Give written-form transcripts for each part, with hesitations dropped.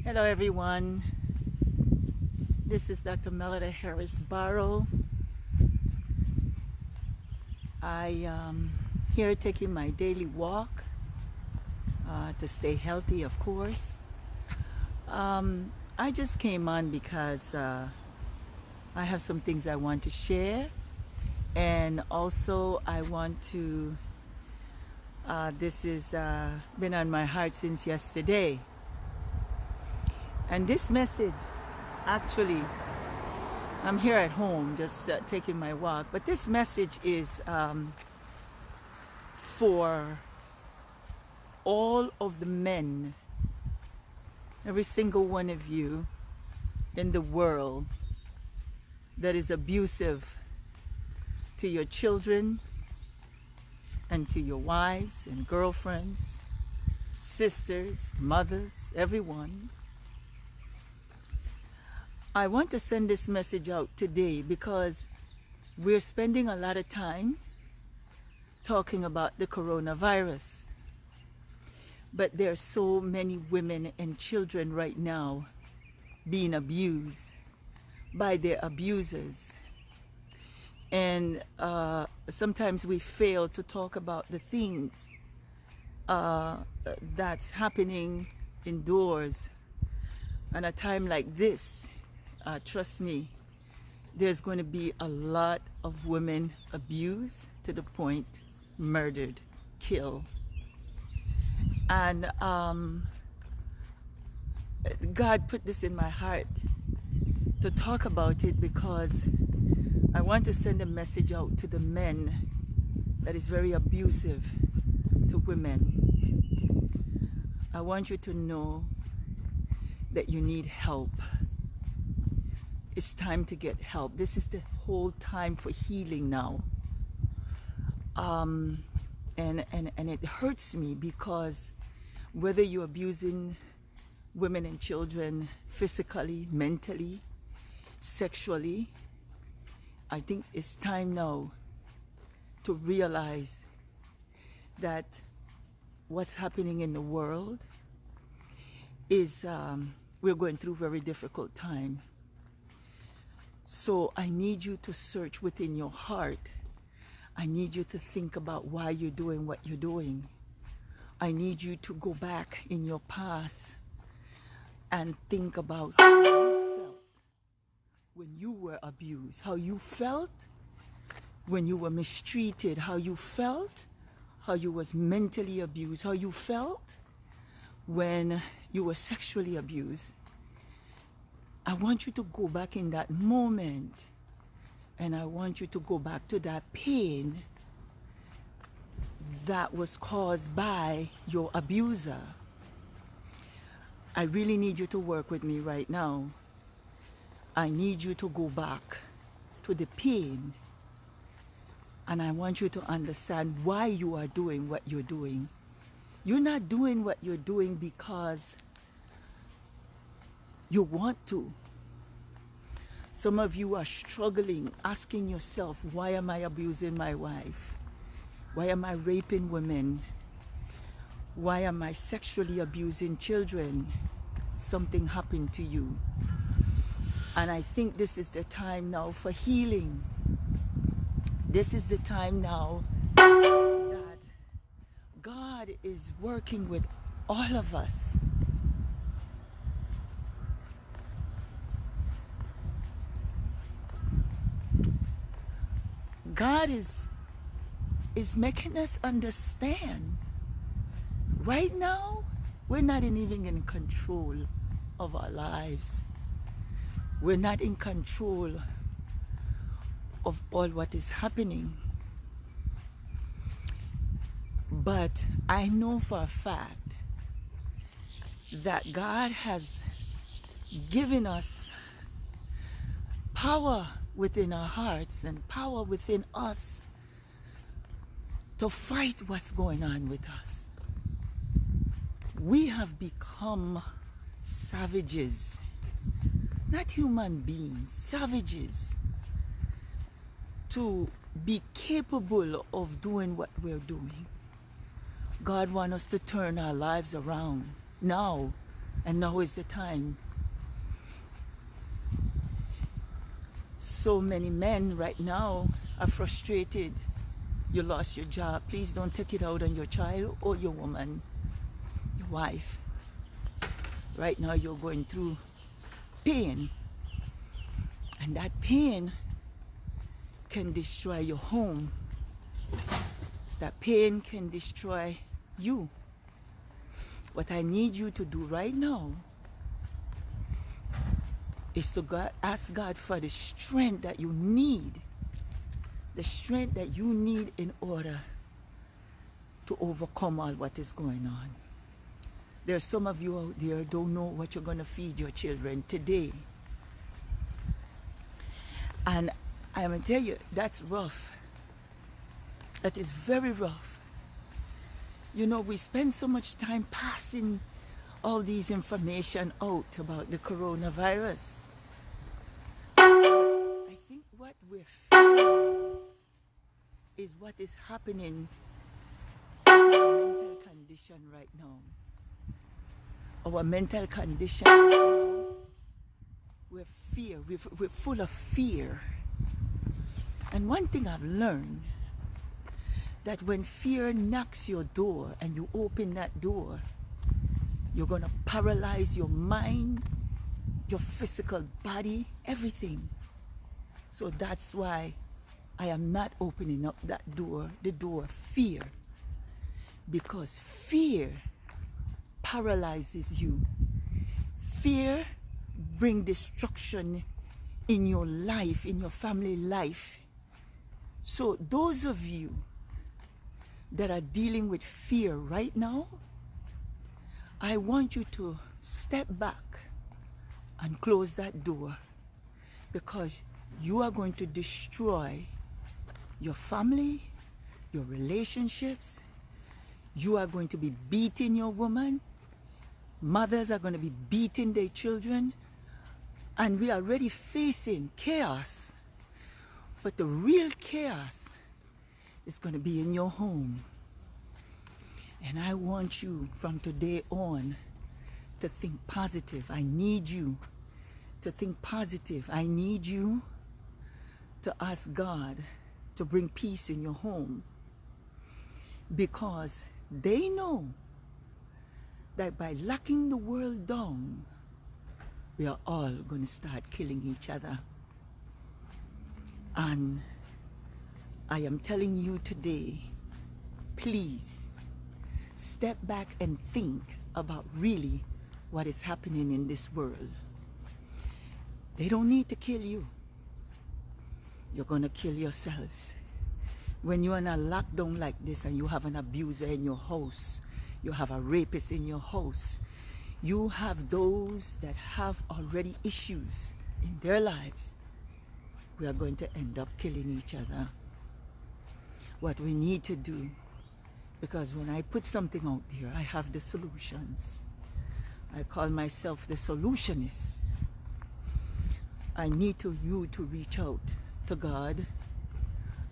Hello everyone, this is Dr. Melida Barrow. I am here taking my daily walk to stay healthy, of course. I just came on because I have some things I want to share, and also I want to, this has been on my heart since yesterday. And this message, actually, I'm here at home just taking my walk, but this message is for all of the men, every single one of you in the world that is abusive to your children and to your wives and girlfriends, sisters, mothers, everyone. I want to send this message out today because we're spending a lot of time talking about the coronavirus. But there are so many women and children right now being abused by their abusers. And sometimes we fail to talk about the things that's happening indoors. And a time like this, trust me, there's going to be a lot of women abused to the point murdered, killed. And God put this in my heart to talk about it because I want to send a message out to the men that is very abusive to women. I want you to know that you need help. It's time to get help. This is the whole time for healing now. And it hurts me because whether you're abusing women and children physically, mentally, sexually, I think it's time now to realize that what's happening in the world is we're going through a very difficult time. So I need you to search within your heart. I need you to think about why you're doing what you're doing. I need you to go back in your past and think about how you felt when you were abused, how you felt when you were mistreated, how you felt, how you was mentally abused, how you felt when you were sexually abused. I want you to go back in that moment, and I want you to go back to that pain that was caused by your abuser. I really need you to work with me right now. I need you to go back to the pain, and I want you to understand why you are doing what you're doing. You're not doing what you're doing because you want to. Some of you are struggling, asking yourself, why am I abusing my wife? Why am I raping women? Why am I sexually abusing children? Something happened to you. And I think this is the time now for healing. This is the time now that God is working with all of us. God is making us understand. Right now, we're not even in control of our lives. We're not in control of all what is happening. But I know for a fact that God has given us power within our hearts and power within us to fight what's going on with us. We have become savages, not human beings, savages, to be capable of doing what we're doing. God wants us to turn our lives around now. And now is the time. So many men right now are frustrated. You lost your job. Please don't take it out on your child or your woman, your wife. Right now you're going through pain. And that pain can destroy your home. That pain can destroy you. What I need you to do right now is to ask God for the strength that you need. The strength that you need in order to overcome all what is going on. There are some of you out there who don't know what you're going to feed your children today. And I'm going to tell you, that's rough. That is very rough. You know, we spend so much time passing all these information out about the coronavirus. I think what we're feeling is what is happening in our mental condition right now. Our mental condition, we're full of fear. And one thing I've learned, that when fear knocks your door and you open that door, you're going to paralyze your mind, your physical body, everything. So that's why I am not opening up that door, the door of fear. Because fear paralyzes you. Fear brings destruction in your life, in your family life. So those of you that are dealing with fear right now, I want you to step back and close that door, because you are going to destroy your family, your relationships. You are going to be beating your woman. Mothers are going to be beating their children. And we are already facing chaos. But the real chaos is going to be in your home. And I want you from today on to think positive. I need you to think positive. I need you to ask God to bring peace in your home. Because they know that by locking the world down, we are all going to start killing each other. And I am telling you today, please step back and think about really what is happening in this world. They don't need to kill you. You're going to kill yourselves. When you're in a lockdown like this and you have an abuser in your house, you have a rapist in your house, you have those that have already issues in their lives, we are going to end up killing each other. What we need to do, because when I put something out there, I have the solutions. I call myself the solutionist. I need you to reach out to God.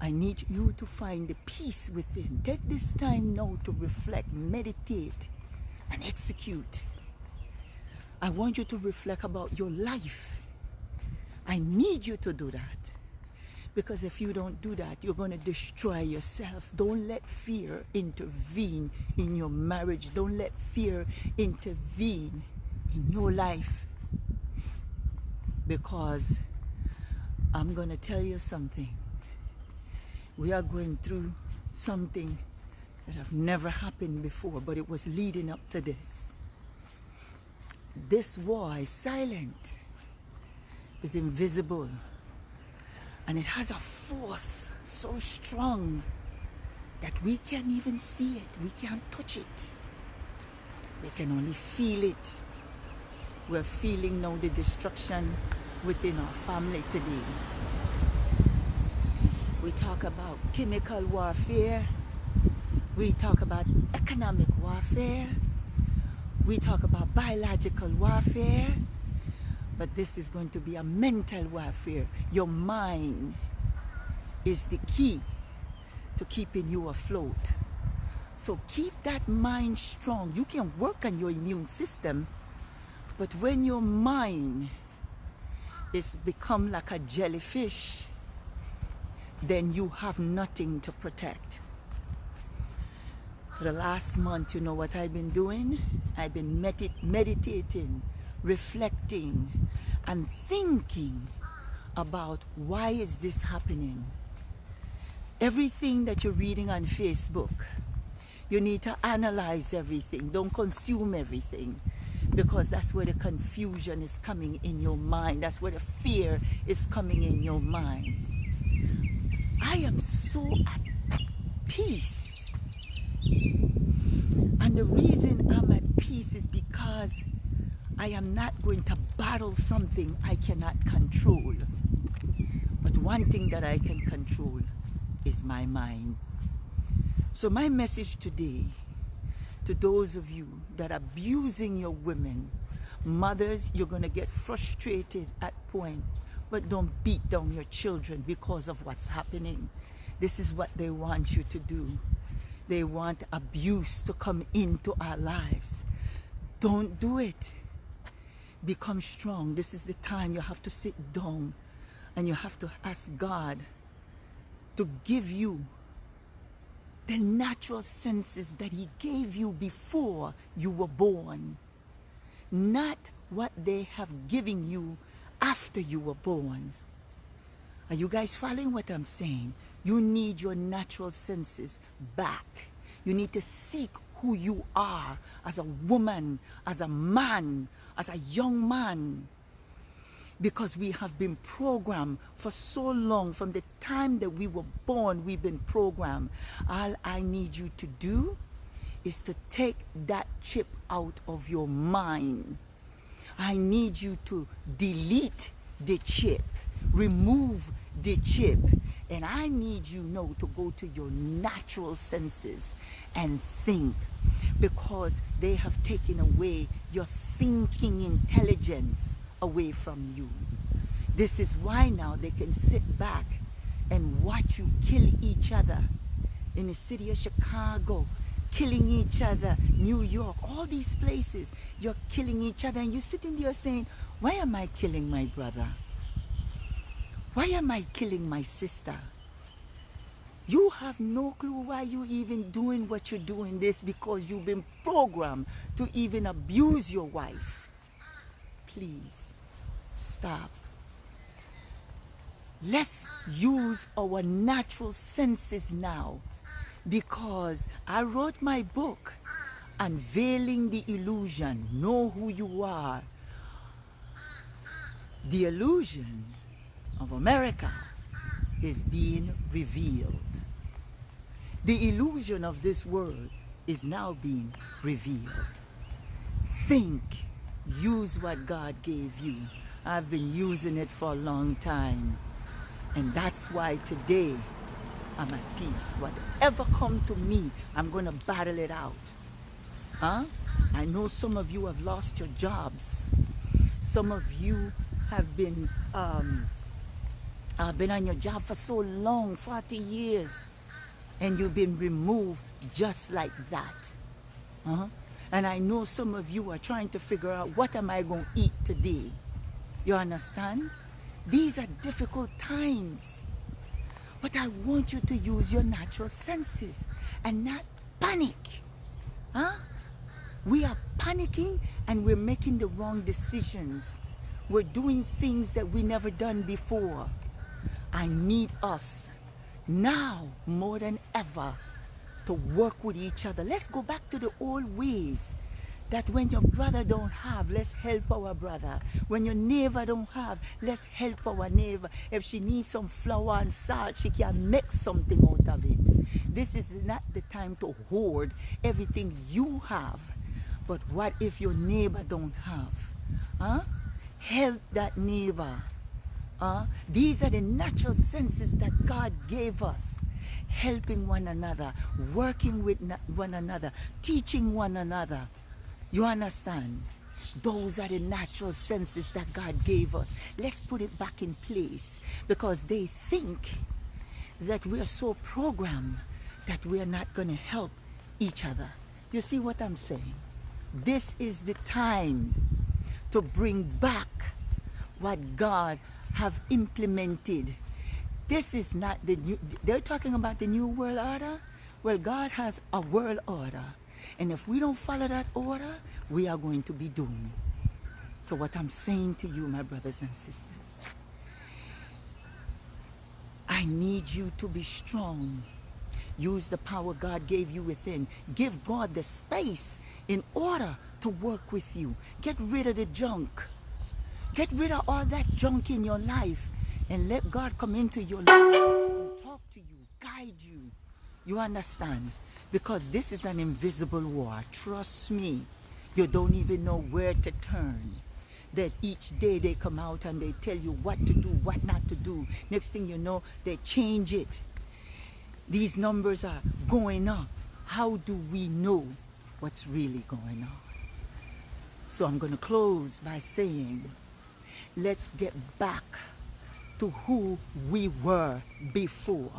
I need you to find the peace within. Take this time now to reflect, meditate, and execute. I want you to reflect about your life. I need you to do that. Because if you don't do that, you're going to destroy yourself. Don't let fear intervene in your marriage. Don't let fear intervene in your life. Because I'm going to tell you something. We are going through something that have never happened before, but it was leading up to this. This war is silent, is invisible, and it has a force so strong that we can't even see it, we can't touch it. We can only feel it. We're feeling now the destruction within our family today. We talk about chemical warfare. We talk about economic warfare. We talk about biological warfare. But this is going to be a mental warfare. Your mind is the key to keeping you afloat. So keep that mind strong. You can work on your immune system, But when your mind is become like a jellyfish, then you have nothing to protect. For the last month, you know what I've been doing? I've been meditating, reflecting, and thinking about why is this happening. Everything that you're reading on Facebook, you need to analyze everything. Don't consume everything, because that's where the confusion is coming in your mind. That's where the fear is coming in your mind. I am so at peace. And the reason I'm at peace is because I am not going to battle something I cannot control. But one thing that I can control is my mind. So my message today to those of you that are abusing your women, mothers, you're going to get frustrated at point, but don't beat down your children because of what's happening. This is what they want you to do. They want abuse to come into our lives. Don't do it. Become strong. This is the time you have to sit down and you have to ask God to give you the natural senses that He gave you before you were born, not what they have given you after you were born. Are you guys following what I'm saying? You need your natural senses back. You need to seek who you are as a woman, as a man, as a young man. Because we have been programmed for so long. From the time that we were born, we've been programmed. All I need you to do is to take that chip out of your mind. I need you to delete the chip, remove the chip, and I need you now to go to your natural senses and think, because they have taken away your thinking intelligence away from you. This is why now they can sit back and watch you kill each other in the city of Chicago, killing each other, New York, all these places. You're killing each other and you're sitting there saying, why am I killing my brother? Why am I killing my sister? You have no clue why you're even doing what you're doing this, because you've been programmed to even abuse your wife. Please stop. Let's use our natural senses now, because I wrote my book, Unveiling the Illusion. Know who you are. The illusion of America is being revealed. The illusion of this world is now being revealed. Think. Use what God gave you. I've been using it for a long time. And that's why today I'm at peace. Whatever come to me, I'm going to battle it out. I know some of you have lost your jobs. Some of you have been on your job for so long, 40 years. And you've been removed just like that. And I know some of you are trying to figure out, what am I going to eat today? You understand? These are difficult times. But I want you to use your natural senses and not panic. We are panicking and we're making the wrong decisions. We're doing things that we never done before. I need us now more than ever to work with each other. Let's go back to the old ways, that when your brother don't have, let's help our brother. When your neighbor don't have, let's help our neighbor. If she needs some flour and salt, she can make something out of it. This is not the time to hoard everything you have. But what if your neighbor don't have? Help that neighbor. These are the natural senses that God gave us. Helping one another, working with one another, teaching one another. You understand? Those are the natural senses that God gave us. Let's put it back in place, because they think that we are so programmed that we are not going to help each other. You see what I'm saying? This is the time to bring back what God have implemented. This is not the new, they're talking about the new world order. Well, God has a world order. And if we don't follow that order, we are going to be doomed. So what I'm saying to you, my brothers and sisters, I need you to be strong. Use the power God gave you within. Give God the space in order to work with you. Get rid of the junk. Get rid of all that junk in your life and let God come into your life and talk to you, guide you. You understand? Because this is an invisible war. Trust me. You don't even know where to turn. That each day they come out and they tell you what to do, what not to do. Next thing you know, they change it. These numbers are going up. How do we know what's really going on? So I'm going to close by saying, let's get back to who we were before.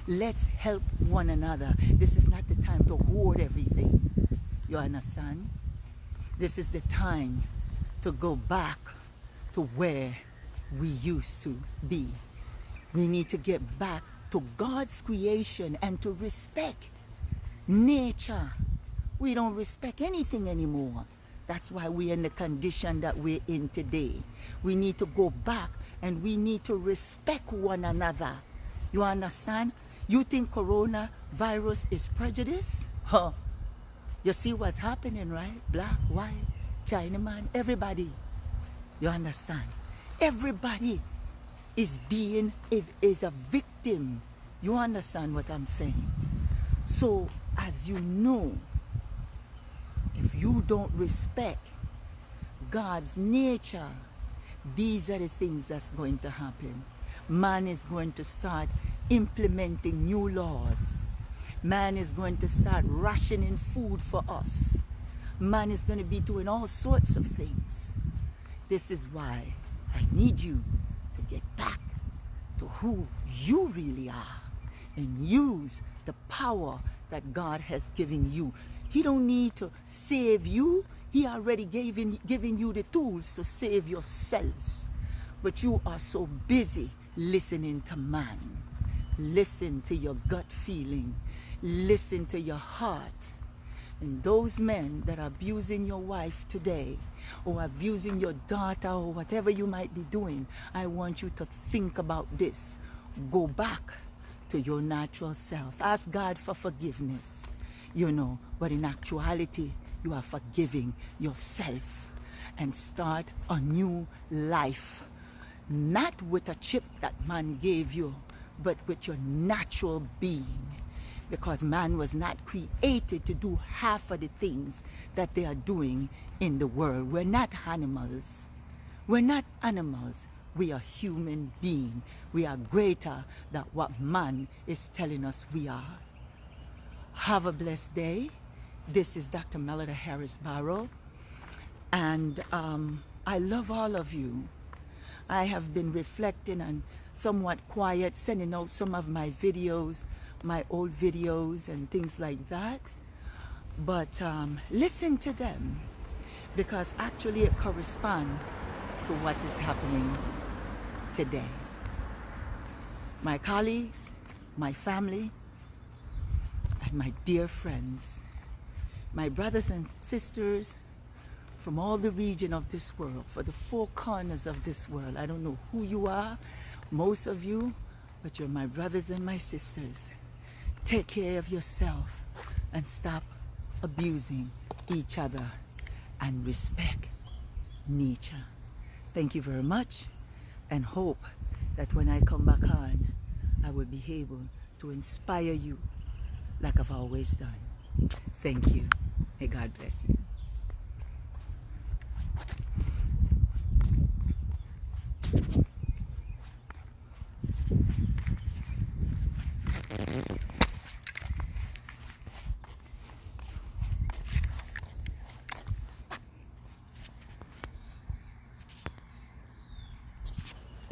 Let's help one another. This is not the time to hoard everything. You understand? This is the time to go back to where we used to be. We need to get back to God's creation and to respect nature. We don't respect anything anymore. That's why we're in the condition that we're in today. We need to go back and we need to respect one another. You understand? You think coronavirus is prejudice? Huh? You see what's happening, right? Black, white, Chinaman, everybody. You understand? Everybody is a victim. You understand what I'm saying? So, as you know, if you don't respect God's nature, these are the things that's going to happen. Man is going to start implementing new laws. Man is going to start rationing food for us. Man is going to be doing all sorts of things. This is why I need you to get back to who you really are and use the power that God has given you. He don't need to save you. He already given you the tools to save yourselves. But you are so busy listening to man. Listen to your gut feeling. Listen to your heart. And those men that are abusing your wife today, or abusing your daughter, or whatever you might be doing, I want you to think about this. Go back to your natural self. Ask God for forgiveness, you know, but in actuality, you are forgiving yourself and start a new life. Not with a chip that man gave you, but with your natural being. Because man was not created to do half of the things that they are doing in the world. We're not animals. We're not animals. We are human beings. We are greater than what man is telling us we are. Have a blessed day. This is Dr. Melida Harris Barrow. And I love all of you. I have been reflecting and somewhat quiet, sending out some of my videos, my old videos and things like that. But listen to them, because actually it corresponds to what is happening today. My colleagues, my family, and my dear friends, my brothers and sisters from all the region of this world, for the four corners of this world. I don't know who you are, most of you, but you're my brothers and my sisters. Take care of yourself and stop abusing each other and respect nature. Thank you very much, and hope that when I come back on, I will be able to inspire you like I've always done. Thank you. May God bless you.